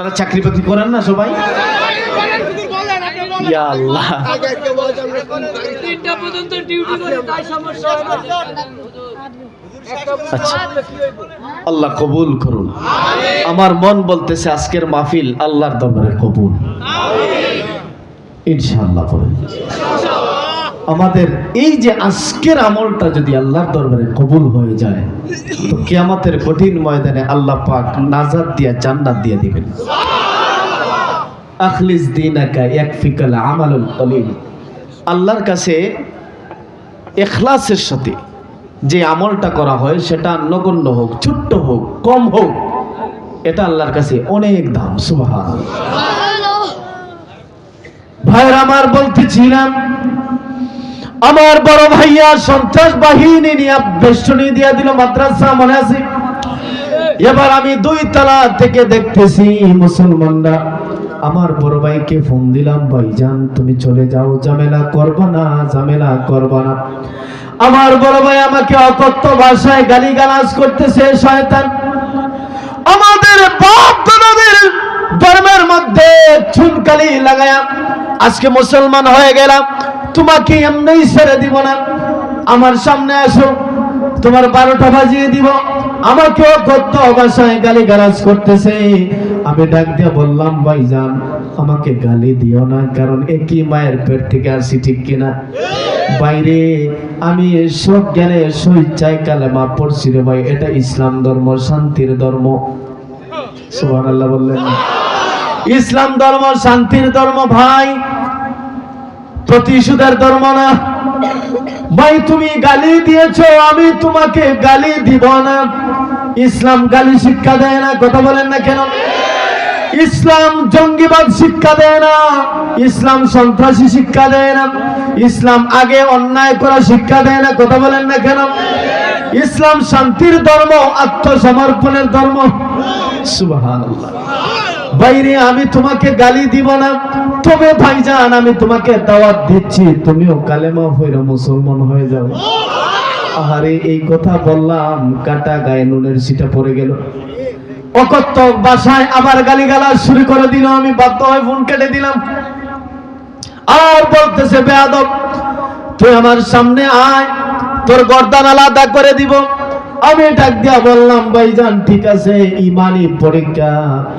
আপনারা চাকরি বাকরি করেন না সবাই? ইয়া আল্লাহ, আচ্ছা আল্লাহ কবুল করুন। আমার মন বলতেছে আজকের মাহফিল আল্লাহর দরবারে কবুল ইনশাআল্লাহ। বলেন আমাদের এই যে আজকের আমলটা যদি আল্লাহর দরবারে কবুল হয়ে যায় তো কিয়ামতের কঠিন ময়দানে আল্লাহ পাক নাজাত দিয়া জান্নাত দিয়ে দিবেন। আখলিস দীনাকা ইয়াকফিকাল আমালুল কলিল। আল্লাহর কাছে ইখলাসের সাথে যে আমলটা করা হয় সেটা নগণ্য হোক, ছোট্ট হোক, কম হোক, এটা আল্লাহর কাছে অনেক দাম। সুবহানাল্লাহ। ভাইরা আমার, বলতেছিলাম আমার বড় ভাইয়া সন্ত্রাস বাহিনী নিয়ে বেষ্টনী দিয়া দিল মাদ্রাসা, মনে আছে? এবার আমি 2 তলা থেকে দেখতেছি মুসলমানরা। আমার বড় ভাইকে ফোন দিলাম, ভাইজান তুমি চলে যাও, ঝামেলা করবা না, ঝামেলা করবা না। আমার বড় ভাই আমাকে অকথ্য ভাষায় গালিগালাজ করতেছে, শয়তান। আমাদের বাপ দাদাদের ধর্মের মধ্যে চুনকালি লাগায়া আজকে মুসলমান হয়ে গেলাম, তোমাকে এমনি ছেড়ে দিব না। আমার সামনে আসো, তোমার 12টা বাজিয়ে দিব। আমাকে অকথ্য ভাষায় গালিগালাজ করতেছে। আমি ডাক দিয়ে বললাম, ভাইজান আমাকে গালি দিও না, কারণ একই মায়ের পেট থেকে আসি, ঠিক কিনা? বাইরে আমি সব জ্ঞানে স্বেচ্ছায় কালেমা পড়ছি রে ভাই, এটা ইসলাম ধর্ম, শান্তির ধর্ম। সুবহানাল্লাহ বললেন? ইসলাম ধর্ম শান্তির ধর্ম ভাই, প্রতিশোধের ধর্ম না। ভাই তুমি গালি দিয়েছো, আমি তোমাকে গালি দিব না। ইসলাম গালি শিক্ষা দেয় না, কথা বলেন না কেন? ইসলাম জঙ্গিবাদ শিক্ষা দেয় না, ইসলাম সন্ত্রাসী শিক্ষা দেয় না, ইসলাম আগে অন্যায় করা শিক্ষা দেয় না, কথা বলেন না কেন? ইসলাম শান্তির ধর্ম, আত্মসমর্পণের ধর্ম। সুবহানাল্লাহ। বাইরে আমি তোমাকে গালি দিব না, তবে ভাইজান আমি তোমাকে দাওয়াত দিচ্ছি, তুমিও কালেমা পড়ে মুসলমান হয়ে যাও। আহারে এই কথা বললাম, কাটা গায়ে নুনের ছিটা পড়ে গেল। অকথ্য ভাষায় আবার গালিগালাজ শুরু করে দিল। আমি বাধ্য হয়ে ফোন কেটে দিলাম। আর বলতেছে, বেয়াদব তুই আমার সামনে আয়, তোর গর্দান আলাদা করে দিব। আমি ডাক দিয়া বললাম, ভাইজান ঠিক আছে, ইমানি পরীক্ষা,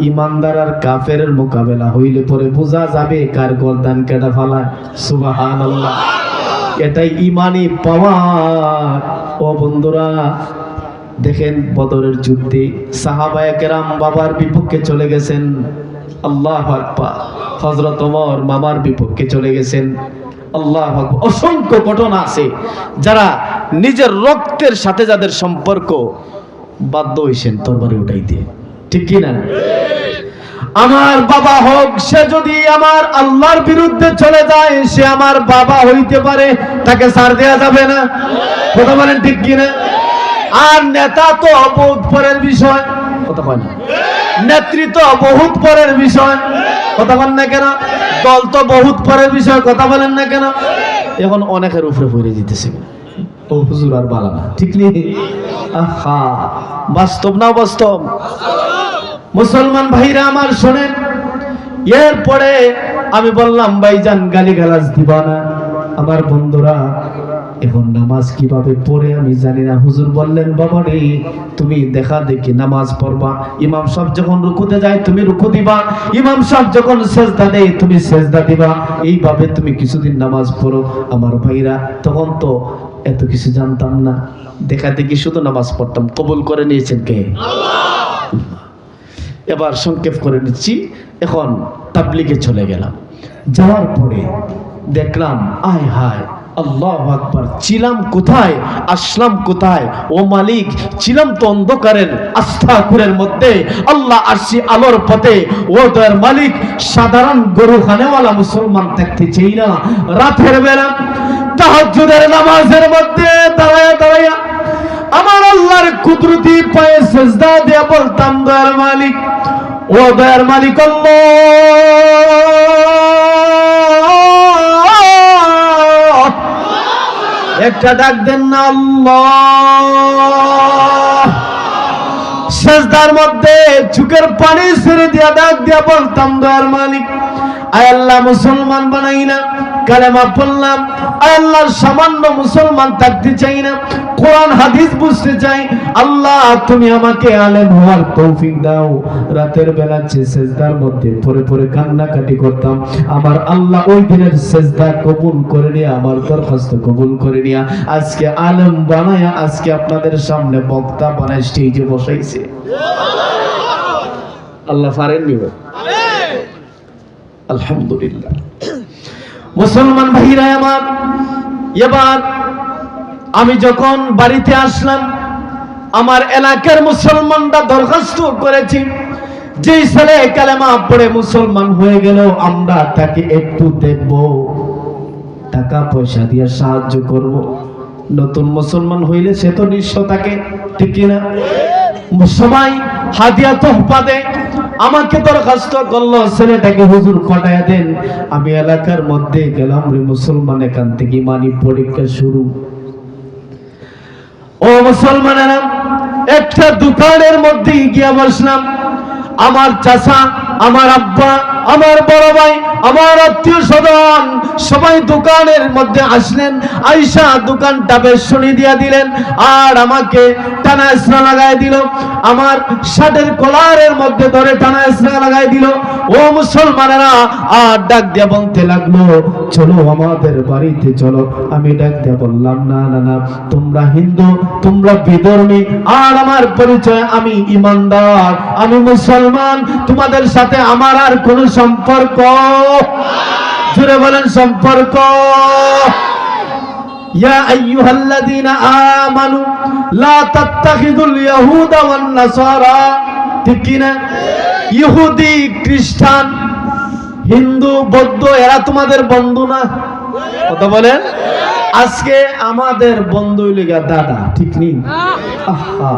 ইমানদার আর কাফেরের মোকাবেলা হইলে পরে বোঝা যাবে কার গর্দান কেটে ফেলায়। সুবহানাল্লাহ। এটাই ইমানি পাওয়ার। ও বন্ধুরা দেখেন, বদরের যুদ্ধে সাহাবায়ে কেরাম বাবার বিপক্ষে চলে গেছেন, আল্লাহু আকবার। হযরত ওমর মামার বিপক্ষে চলে গেছেন, আল্লাহু আকবার। অসংখ্য ঘটনা আছে, যারা নিজের রক্তের সাথে যাদের সম্পর্ক, বাধ্য হইছেন তরবারি উঠাই দিয়ে, ঠিক কি না? আমার বাবা হোক, সে যদি আমার আল্লাহর বিরুদ্ধে চলে যায়, সে আমার বাবা হইতে পারে, তাকে ছাড় দেয়া যাবে না, কথা বলেন ঠিক কি না? আর নেতা তো বহুত পরের বিষয়, কথা কয় না? নেতৃত্ব বহুত পরের বিষয়, কথা বলেন না কেন? দল তো বহুত পরের বিষয়, কথা বলেন না কেন? এখন অনেকের উপরে পড়ে যেতেছে, ও হুজুর আর বালা না, ঠিক নেই? আহা, বাস্তব না বাস্তব? মুসলমান ভাইরা আমার শোনেন, এরপরে আমি বললাম, ভাইজান গালিগালাজ দিবা না। আমার বন্ধুরা এখন নামাজ কিভাবে পড়ে আমি জানি না। হুজুর বললেন, বাবা রে তুমি দেখা দেখি নামাজ পড়বা, ইমাম সাহেব যখন রুকুতে যায় তুমি রুকু দিবা, ইমাম সাহেব যখন সেজদা দেয় তুমি সেজদা দিবা, এইভাবে তুমি কিছুদিন নামাজ পড়ো। আমার ভাইরা তখন তো এত কিছু জানতাম না, দেখা দেখি শুধু নামাজ পড়তাম। কবুল করে নিয়েছেন কে? আল্লাহ। এবার সংক্ষেপ করে নিচ্ছি। এখন তাবলিগে চলে গেলাম। যাওয়ার পরে দেখলাম, আয় হায় আল্লাহু আকবার, ছিলাম কোথায় আসলাম কোথায়? ও মালিক, ছিলাম তো অন্ধকারের আস্তাকুরের মধ্যে, আল্লাহ আরশি আলোর পথে। ও দয়ার মালিক, সাধারণ গরু খানেওয়ালা মুসলমান থাকতে চাই না। রাতের বেলা তাহাজ্জুদের নামাজের মধ্যে দাঁড়ায়া দাঁড়ায়া আমার আল্লাহর কুদরতি পায়ে সেজদা দিয়ে বলতাম, দয়ার মালিক, ও দয়ার মালিক আল্লাহ, একটা ডাক দেন না আল্লাহ। সেজদার মধ্যে চোখের পানি ছেড়ে দিয়া ডাক দিয়া বলতাম, দয়ার মালিক, আয় আল্লাহ মুসলমান বানাই না, কালেমা পড়লাম, আয় আল্লাহ সামান্য মুসলমান থাকতে চাই না, কোরআন হাদিস বুঝতে চাই, আল্লাহ তুমি আমাকে আলেম হওয়ার তৌফিক দাও। রাতের বেলা সেজদার মধ্যে পড়ে পড়ে কান্নাকাটি করতাম। আমার আল্লাহ ওই দিনের সেজদা কবুল করে নিয়ে, আমার দরখাস্ত কবুল করে নিয়ে আজকে আলেম বানায়া আজকে আপনাদের সামনে বক্তা বানায় স্টেজে বসাইছে। আল্লাহ পারেন নিবে, আলহামদুলিল্লাহ। মুসলমান ভাইরা আমার, এবার আমি যখন বাড়িতে আসলাম, আমার এলাকার মুসলমানরা দরখাস্ত করেছি, যে ছেলে কালেমা পড়ে মুসলমান হয়ে গেল আমরা তাকে একটু দেখব, টাকা পয়সা দিয়ে সাহায্য করব। নতুন মুসলমান হইলে সে তো নিঃস্ব থাকে, ঠিক কিনা? সবাই হাদিয়া তোহফা দেয়। আমাকে দরখাস্ত করলো, ছেলেটাকে হুজুর পাঠায়া দেন। আমি এলাকার মধ্যে গেলাম, রে মুসলমান, এখান থেকে ইমানি পরীক্ষা শুরু। ও মুসলমানেরা, একটা দোকানের মধ্যে গিয়ে বসলাম। আমার চাচা, আমার আব্বা, আমার বড় ভাই, আমার আত্মীয় স্বজন সবাই দোকানের মধ্যে আসলেন। আইসা দোকানটা বেশ শুনি দিয়া দিলেন, আর আমাকে টানা ইসরা লাগাই দিল। আমার শার্টের কলারের মধ্যে ধরে টানা ইসরা লাগাই দিল। ও মুসলমানেরা, আর ডাক দিয়া বলতে লাগলো, চলো আমাদের বাড়িতে চলো। আমি ডাক দিয়া বললাম, না না না, তোমরা হিন্দু, তোমরা বিধর্মী, আর আমার পরিচয় আমি ইমানদার, আমি মুসলমান, তোমাদের সাথে আমার আর কোনো সম্পর্ক, জুড়ে বলেন সম্পর্ক। ইয়া আইয়ুহাল্লাযীনা আমানু লা তাত্তাখিযুল ইয়াহুদা ওয়ান নাসারা, ঠিক কি না? ইহুদি, খ্রিস্টান, হিন্দু, বৌদ্ধ এরা তোমাদের বন্ধু না? কথা বলেন। আজকে আমাদের বন্ধু হইল দাদা, ঠিক নেই? আহা,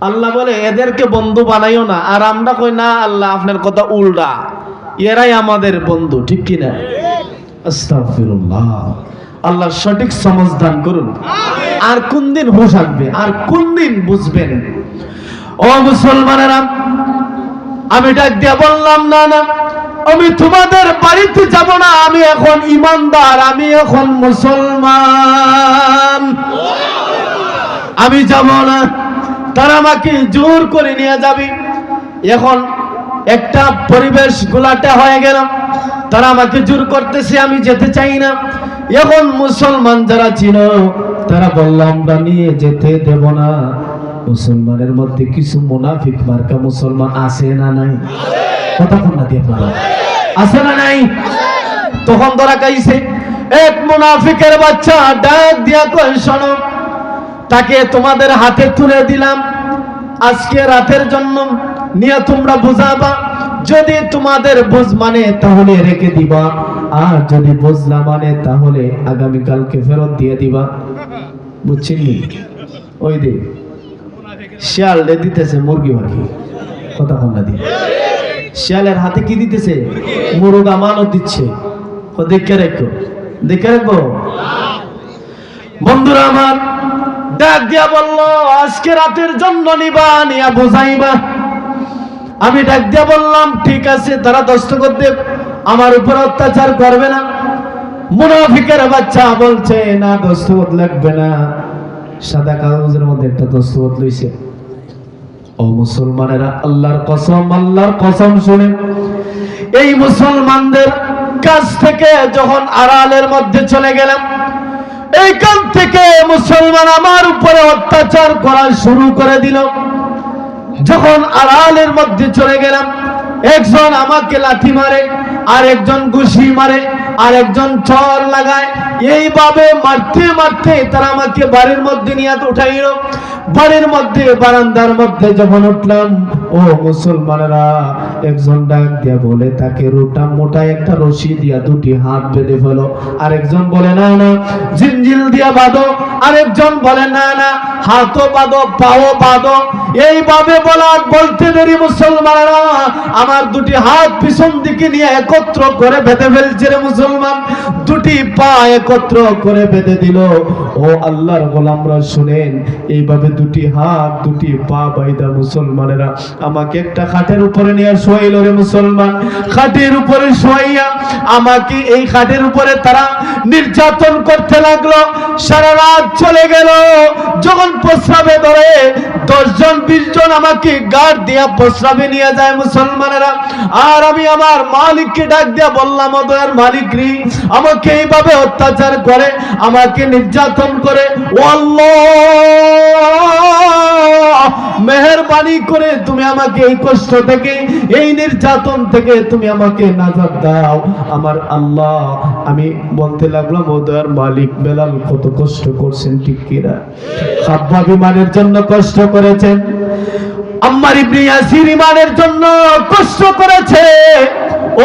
আল্লাহ বলে এদেরকে বন্ধু বানাইও না, আর আমরা কই না আল্লাহ আপনার কথা উল্টা, এরাই আমাদের বন্ধু, ঠিক কি না? আস্তাগফিরুল্লাহ। আল্লাহ সঠিক সমাজ দান করুন। আর কোন দিন হুঁশ আসবে, আর কোন দিন বুঝবেন? ও মুসলমানেরা, আমি ডাক দিয়া বললাম, না না, আমি তোমাদের বাড়িতে যাব না, আমি এখন ইমানদার, আমি এখন মুসলমান, আমি যাব না। তারা আমাকে জোর করে নিয়ে যাবে। এখন একটা পরিবেশ গোলাটা হয়ে গেল, তারা আমাকে জোর করতেছে, আমি যেতে চাই না। এখন মুসলমান যারা ছিল তারা বলল, আমরা নিয়ে যেতে দেব না। মুসলমানের মধ্যে কিছু মুনাফিক মার্কা মুসলমান আছে না নাই? কথা না দিয়ে আছে না নাই? তখন ধরা খাইছে। এক মুনাফিকের বাচ্চা ডাক দিয়া কয়, শোনো, তাকে তোমাদের হাতে তুলে দিলাম, আজকে রাতের জন্য নিয়ে তোমরা বুঝাবা। যদি তোমাদের বুঝ মানে তাহলে রেখে দিবা, আর যদি বুঝলা মানে তাহলে আগামীকালকে ফেরত দিয়ে দিবা। বুঝছেন? ওই দে শিয়াল দিতেছে মুরগি মাখি, কথা না দিয়ে শিয়ালের হাতে কি দিতেছে? মুরগা মানত দিচ্ছে। দেখে রাখো, দেখে রাখবো। বন্ধুরা আমার, ডাক দিয়া বললো, আজকে রাতের জন্য নিবা, নিয়া বুঝাইবা। আমি ডাক দিয়া বললাম, ঠিক আছে, তারা দস্তখত দেব, আমার উপর অত্যাচার করবে না। মুনাফিকের বাচ্চা বলছে, না, দস্তখত লাগবে না। সাদা কাগজের মধ্যে একটা দস্তখত লইছে। ও মুসলমানেরা, আল্লাহর কসম, আল্লাহর কসম শুনে, এই মুসলমানদের কাছ থেকে যখন আড়ালের মধ্যে চলে গেলাম, এইখান থেকে মুসলমান আমার উপরে অত্যাচার করা শুরু করে দিল। যখন আড়ালের মধ্যে চলে গেলাম, একজন আমাকে লাঠি মারে, আর একজন ঘুষি মারে, আর একজন চর লাগায়। এইভাবে মারতে মারতে তারা আমাকে বাড়ির মধ্যে নিয়ে উঠাইল। বাড়ির মধ্যে বারান্দার মধ্যে যখন উঠলাম, ও মুসলমানেরা, একজন ডাক দিয়া বলে, তাকে রোটা মোটা একটা রশি দিয়া দুটি হাত বেঁধে ফেলো। আরেকজন বলে, না না, জিঞ্জিল দিয়া বাঁধো। আরেকজন বলে, না না, হাতও বাঁধো, পাও বাঁধো। এইভাবে বলতে দেরি মুসলমানেরা আমার দুটি হাত পিছন দিকে নিয়ে একত্র করে বেঁধে ফেলছে রে মুসলমান, দুটি পা একত্র করে বেঁধে দিল। ও আল্লাহর গোলামরা শুনেন, এইভাবে দুটি হাত দুটি পা বাইদা মুসলমানেরা আমাকে একটা খাটের উপরে নিয়ে শোয়াইল রে মুসলমান। খাটের উপরে শোয়াইয়া আমাকে এই খাটের উপরে তারা নির্যাতন করতে লাগলো। সারা রাত চলে গেল। যখন প্রস্রাবে ধরে 10 জন 20 জন আমাকে গার্ড দিয়া প্রস্রাবে নিয়ে যায় মুসলমানেরা। আর আমি আমার মালিককে ডাক দিয়া বললাম, ও দয়ার মালিক রে, আমাকে এইভাবে অত্যাচার করে, আমাকে নির্যাতন করে, ও আল্লাহ মেহেরবানি করে তুমি আমাকে এই কষ্ট থেকে, এই নির্যাতন থেকে তুমি আমাকে নাজাত দাও। আমার আল্লাহ, আমি বলতে লাগলাম, ও দয়ার মালিক, বেলাল কত কষ্ট করছেন ঠিক কিনা? খাব্বাব ইমানের জন্য কষ্ট করেছেন, আম্মার ইবনে ইয়াসির ইমানের জন্য কষ্ট করেছে।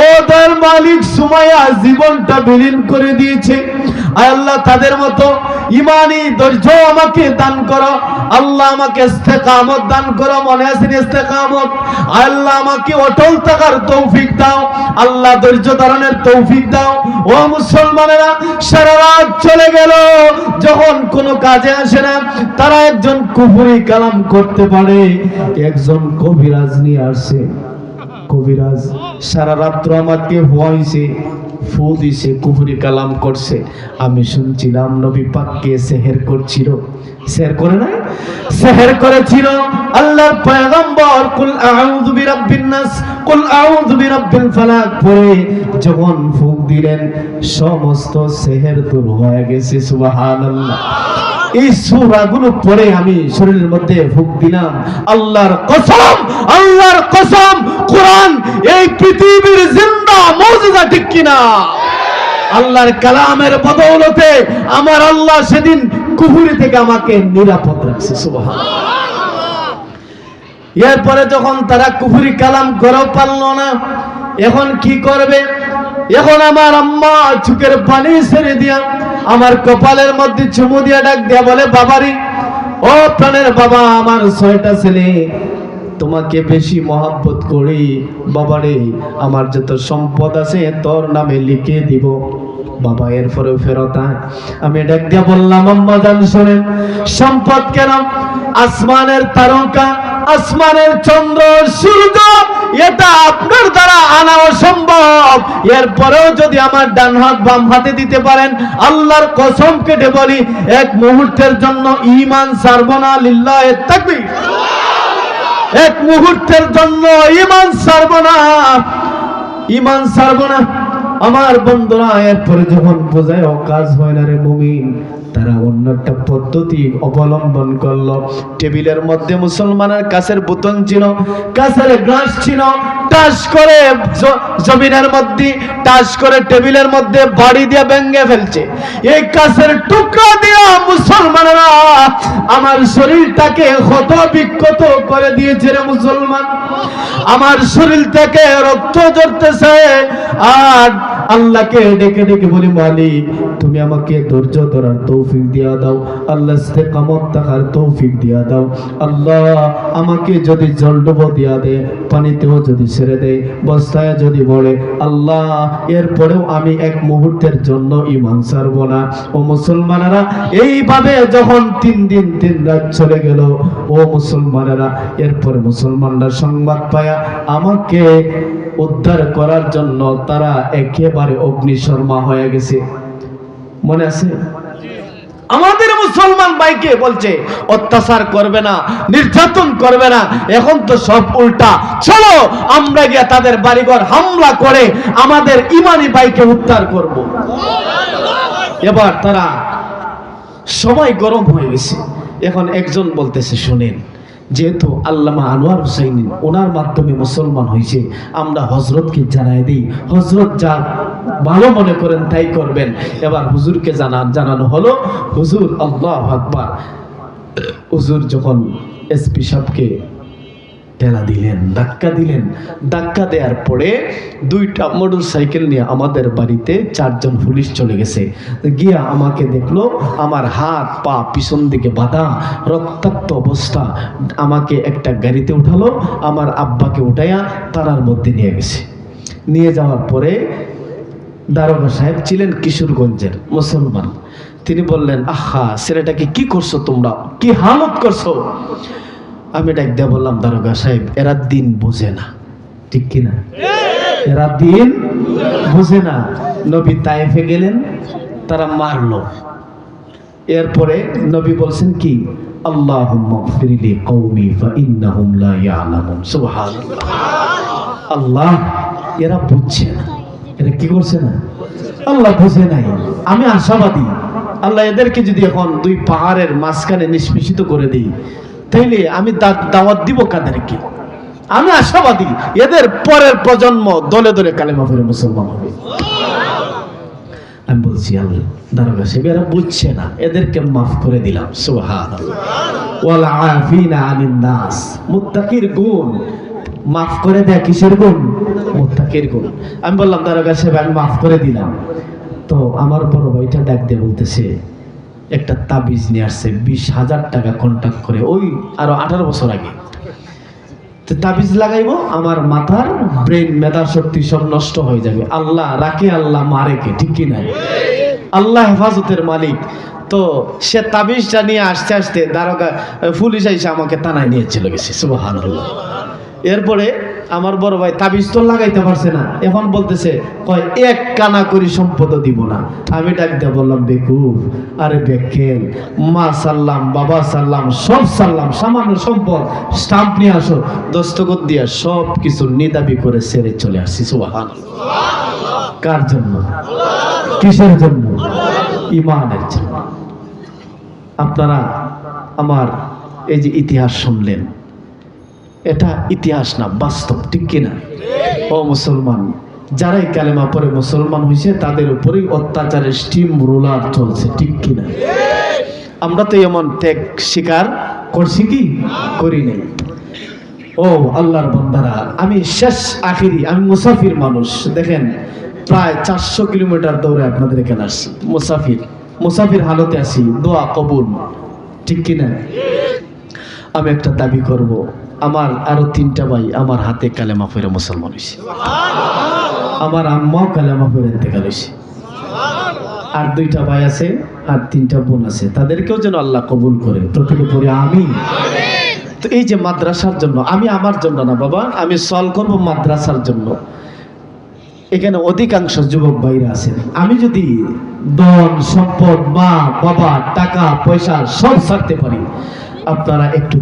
ও দয়ার মালিক, সুমাইয়া জীবনটা বিলীন করে দিয়েছে। আয় আল্লাহ, তাদের মতো ইমানি ধৈর্য আমাকে দান করো। আল্লাহ আমাকে ইস্তেকামত দান করো। মনে আছে ইস্তেকামত? আল্লাহ আমাকে অটল থাকার তৌফিক দাও। আল্লাহ ধৈর্য ধারণের তৌফিক দাও। ও মুসলমানেরা, সারা রাত চলে গেল, যখন কোনো কাজে আসে না। তারা একজন কুফরি কালাম করতে পারে, একজন কবিরাজ নিয়ে আসে। কবিরাজ সারা রাত্র আমাকে ভুয়াইছে, ফু দিছে, কুফরি কালাম করছে। আমি শুনছিলাম নবী পাককে সেহের করছিল। সেহের করে না, সেহের করেছিল আল্লাহর পয়গম্বর। কুল আউযু বিরাব্বিন নাস, কুল আউযু বিরাব্বিল ফালাক পড়ে যখন ফুক দিলেন, সমস্ত সেহের দূর হয়ে গেছে। সুবহানাল্লাহ। এই সূরাগুলো পড়ে আমি শরীরের মধ্যে ফুক দিলাম। আল্লাহর কসম, আল্লাহর কসম, কোরআন এই পৃথিবীর জিন্দা মুজিজা, ঠিক কিনা? আল্লাহর কালামের বদৌলতে আমার আল্লাহ সেদিন কুফরি থেকে আমাকে নিরাপদ রাখছে। সুবহানাল্লাহ। এরপরে যখন তারা কুফরি কালাম করেও পারলো না, এখন কি করবে? এখন আমার আম্মা চোখের পানি ছেড়ে দিয়া আমার কপালের মধ্যে চুমু দিয়া ডাক দিয়া বলে, বাবারি, ও প্রাণের বাবা, আমার 6টা ছেলে তোমাকে বেশি মহব্বত করি। বাবারে, আমার যত সম্পদ আছে তোর নামে লিখে দিব। বাবা এরপরে ফেরত আয়। আমি ডাক দিয়া বললাম, আম্মা জান শোনেন, সম্পদ কেন? আসমানের তারকা, আসমানের চন্দ্র সূর্য, এটা আপনার দ্বারা আনা অসম্ভব। এরপরেও যদি আমার ডান হাত বাম হাতে দিতে পারেন, আল্লাহর কসম কেটে বলি, এক মুহূর্তের জন্য ঈমান ছাড়বো না। লিল্লাহি তাকবীর। এক মুহূর্তের জন্য ঈমান ছাড়বো না, ঈমান ছাড়বো না। আমার বন্ধুরা, এরপরে যখন বোঝায় কাজ হয় না রে মুমিন, তারা অন্য একটা পদ্ধতি অবলম্বন করলো। টেবিলের মধ্যে মুসলমানের কাছের বোতল ছিল, কাছের গ্লাস ছিল, টাচ করে জমিনের মধ্যে, টাচ করে টেবিলের মধ্যে বাড়ি দিয়ে ভেঙে ফেলছে। এই কাছের টুকরা দিয়া মুসলমানেরা আমার শরীরটাকে ক্ষত বিক্ষত করে দিয়েছে রে মুসলমান। আমার শরীর থেকে রক্ত ঝরতেছে। আর আল্লাহকে ডেকে ডেকে বলি, মালিক তুমি আমাকে ধৈর্য ধরার তৌফিক দিয়া দাও। আল্লাহ ইস্তেকামত থাকার তৌফিক দিয়া দাও। আল্লাহ আমাকে যদি জল ডুবো দিয়া দে, পানিতেও যদি ছেড়ে দেয়, বস্তায় যদি বলে, আল্লাহ এরপরেও আমি এক মুহূর্তের জন্য ঈমান ছাড়ব না। ও মুসলমানেরা, এইভাবে যখন 3 দিন 3 রাত চলে গেল, ও মুসলমানেরা, এরপরে মুসলমানরা সংবাদ পায়া আমাকে উদ্ধার করার জন্য তারা একেবারে অগ্নিশর্মা হয়ে গেছে। মনে আছে? আমাদের মুসলমান ভাইকে বলছে অত্যাচার করবে না, নির্যাতন করবে না। এখন তো সব উল্টা। চলো আমরা গিয়ে তাদের বাড়িঘর হামলা করে আমাদের ইমানি ভাইকে উদ্ধার করব। এবার তারা সবাই গরম হয়ে গেছে। এখন একজন বলতেছে, শুনেন, যেহেতু আল্লামা আনোয়ার হুসাইন ওনার মাধ্যমে মুসলমান হয়েছে, আমরা হযরতকে জানাই দিই। হযরত যা ভালো মনে করেন তাই করবেন। এবার হুজুরকে জানানো হলো। হুজুর, আল্লাহু আকবার। হুজুর যখন এসপি সাহেবকে ঠেলা দিলেন, ধাক্কা দিলেন। ধাক্কা দেওয়ার পরে 2টা মোটর সাইকেল নিয়ে আমাদের বাড়িতে 4জন পুলিশ চলে গেছে। গিয়া আমাকে দেখলো, আমার হাত পা পিছন দিকে বাঁধা, রক্তাক্ত অবস্থা। আমাকে একটা গাড়িতে উঠালো, আমার আব্বাকে উঠাইয়া তারার মধ্যে নিয়ে গেছে। নিয়ে যাওয়ার পরে দারোগা সাহেব ছিলেন কিশোরগঞ্জের মুসলমান। তিনি বললেন, আহা ছেলেটাকে কি করছো তোমরা, কি হালত করছো? আমি ডাক দিয়ে বললাম, দারোগা সাহেব এরা দিন বোঝে না, ঠিক কিনা? এরা দিন বোঝে না। নবী তায়েফে গেলেন, তারা মারলো। এরপরে নবী বলছেন কি, আল্লাহুম্মা গফিরলি কওমি ফাইন্নাহুম লা ইয়ালামুন। সুবহানাল্লাহ। আল্লাহ, এরা বুঝছে না। এরা কি করছে না? আল্লাহ বুঝে নাই। আমি আশাবাদী, আল্লাহ এদেরকে যদি এখন 2 পাহাড়ের মাঝখানে নিষ্পেষিত করে দিই, তাইলে আমি দাওয়াত দিব কাদেরকে? আমি আশাবাদী এদের পরের প্রজন্ম দলে দলে কালেমা পড়ে মুসলমান হবে। আমি বলছি, আল্লাহ দারোগা সাহেব এরা বুঝছে না, এদেরকে মাফ করে দিলাম। সুবহানাল্লাহ। ওয়াল আফিনা আনিন নাস, মুত্তাকির গুণ। মাফ করে দেয় কিসের গুণ? মুত্তাকির গুণ। আমি বললাম, দারোগা সাহেব আমি মাফ করে দিলাম। তো আমার বড় ভাইটা ডাক দিয়ে বলতেছে, একটা তাবিজ নিয়ে আসছে, 20,000 টাকা কন্ট্যাক্ট করে, ওই আরো 18 বছর আগে। তো তাবিজ লাগাইবো, আমার মাথার ব্রেন, মেধা শক্তি সব নষ্ট হয়ে যাবে। আল্লাহ রাখে, আল্লাহ মারে কে, ঠিক কি না? আল্লাহ হেফাজতের মালিক। তো সে তাবিজটা নিয়ে আসতে আসতে দারোগা পুলিশ এসে আমাকে থানায় নিয়ে চলে গেছে। সুবহানাল্লাহ। এরপরে আমার বড় ভাই তাবিজ তো লাগাইতে পারছে না, এখন বলতেছে, কয় 1 কানা করি সম্পদ দিব না। আমি ডাক দিয়ে বললাম, বেকুফ, আরে বেকেল, মা সাল্লাম, বাবা সাল্লাম, সব সাল্লাম, সামান্য সম্পদ স্টাম্প নিয়ে আসো, দস্তখত দিয়া সব কিছু নিদাবি করে ছেড়ে চলে আসছি। সুবহানাল্লাহ। কার জন্য? কিসের জন্য? ঈমানের জন্য। আপনারা আমার এই যে ইতিহাস শুনলেন, এটা ইতিহাস না, বাস্তব, ঠিক কিনা? ও মুসলমান, যারাই কালেমা পড়ে মুসলমান হয়েছে তাদের উপরেই অত্যাচারের স্টিম রোলার চলছে, ঠিক কিনা? আমরা তো এমন ত্যাগ স্বীকার করছি কি? করি নাই। ও আল্লাহর বান্দারা, আমি শেষ আখিরি, আমি মুসাফির মানুষ। দেখেন প্রায় 400 কিলোমিটার দৌড়ে আপনাদের এখানে আসছি। মুসাফির হালতে আছি, দোয়া কবুল, ঠিক কিনা? আমি একটা দাবি করব, আমার আরো 3টা ভাই আমার হাতে কালেমা পড়ে মুসলমান হয়েছে। আমার আম্মাও কালেমা পড়ে ইন্তেকাল হয়েছে। আর 2টা ভাই আছে, আর 3টা বোন আছে, তাদেরকেও যেন আল্লাহ কবুল করে। প্রত্যেকে পড়ে আমিন। তো এই যে মাদ্রাসার জন্য, আমি আমার জন্য না বাবা, আমি সল করব মাদ্রাসার জন্য। এখানে অধিকাংশ যুবক ভাইরা আছেন, আমি যদি ধন সম্পদ, মা বাবা, টাকা পয়সা সব ছাড়তে পারি, আপনারা একটু